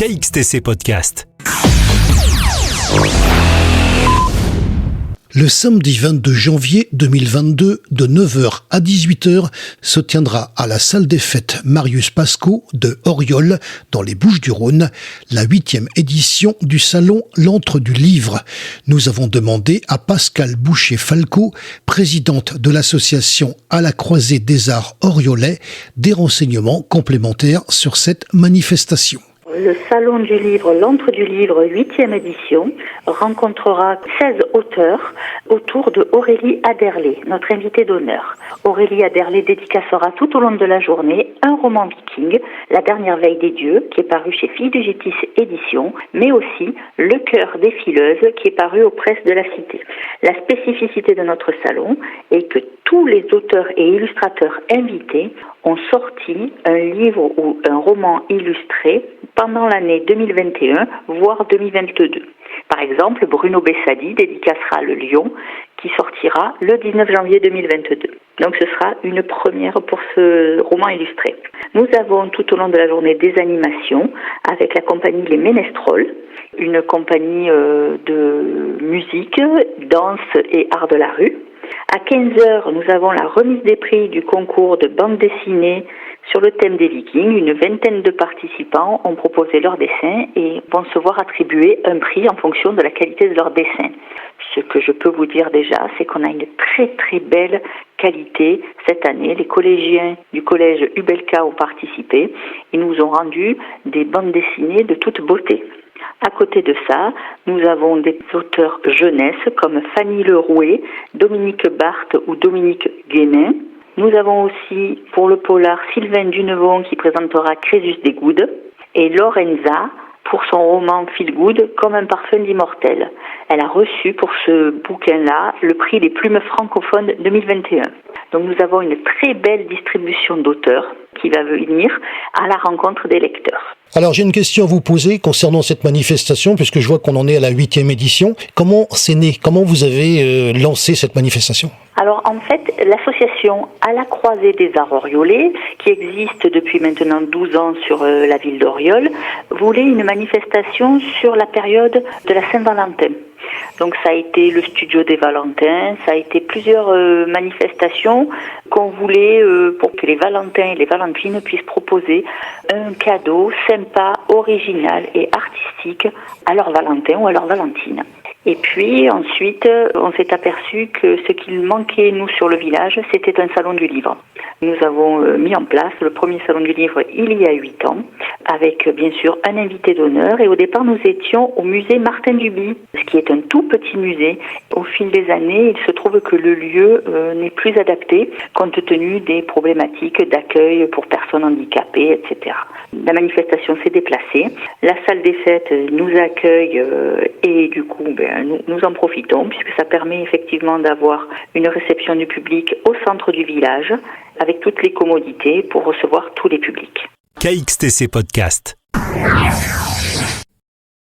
KXTC Podcast. Le samedi 22 janvier 2022, de 9h à 18h, se tiendra à la salle des fêtes Marius Pascaud de Auriol, dans les Bouches-du-Rhône, la 8e édition du salon L'Antre du Livre. Nous avons demandé à Pascale Boucher-Falco, présidente de l'association À la Croisée des Arts Oriolais, des renseignements complémentaires sur cette manifestation. Le Salon du Livre, L'Antre du Livre, 8e édition, rencontrera 16 auteurs autour de Aurélie Aderlé, notre invitée d'honneur. Aurélie Aderlé dédicacera tout au long de la journée un roman viking, La dernière veille des dieux, qui est paru chez Filles du Gétis Éditions, mais aussi Le cœur des fileuses, qui est paru aux presses de la Cité. La spécificité de notre salon est que tous les auteurs et illustrateurs invités ont sorti un livre ou un roman illustré pendant l'année 2021, voire 2022. Par exemple, Bruno Bessadi dédicacera Le Lion, qui sortira le 19 janvier 2022. Donc ce sera une première pour ce roman illustré. Nous avons tout au long de la journée des animations avec la compagnie Les Ménestrols, une compagnie de musique, danse et art de la rue. À 15h, nous avons la remise des prix du concours de bande dessinée sur le thème des Vikings. Une vingtaine de participants ont proposé leurs dessins et vont se voir attribuer un prix en fonction de la qualité de leurs dessins. Ce que je peux vous dire déjà, c'est qu'on a une très très belle qualité cette année. Les collégiens du collège Hubelka ont participé et nous ont rendu des bandes dessinées de toute beauté. À côté de ça, nous avons des auteurs jeunesse comme Fanny Lerouet, Dominique Barthes ou Dominique Guénin. Nous avons aussi pour le polar Sylvain Dunevon qui présentera Crésus des Goudes et Lorenza pour son roman Feel Good comme un parfum d'immortel. Elle a reçu pour ce bouquin-là le prix des plumes francophones 2021. Donc nous avons une très belle distribution d'auteurs qui va venir à la rencontre des lecteurs. Alors j'ai une question à vous poser concernant cette manifestation, puisque je vois qu'on en est à la 8e édition. Comment c'est né ? Comment vous avez lancé cette manifestation ? Alors en fait, l'association À la Croisée des Arts Oriolais, qui existe depuis maintenant 12 ans sur la ville d'Auriol, voulait une manifestation sur la période de la Saint-Valentin. Donc ça a été le studio des Valentins, ça a été plusieurs manifestations qu'on voulait pour que les Valentins et les Valentines puissent proposer un cadeau sympa, original et artistique à leur Valentin ou à leur Valentine. Et puis ensuite, on s'est aperçu que ce qu'il manquait, nous, sur le village, c'était un salon du livre. Nous avons mis en place le premier salon du livre il y a 8 ans, avec bien sûr un invité d'honneur. Et au départ, nous étions au musée Martin Duby, ce qui est un tout petit musée. Au fil des années, il se trouve que le lieu n'est plus adapté, compte tenu des problématiques d'accueil pour personnes handicapées, etc. La manifestation s'est déplacée. La salle des fêtes nous accueille et du coup, nous en profitons puisque ça permet effectivement d'avoir une réception du public au centre du village avec toutes les commodités pour recevoir tous les publics. KXTC Podcast.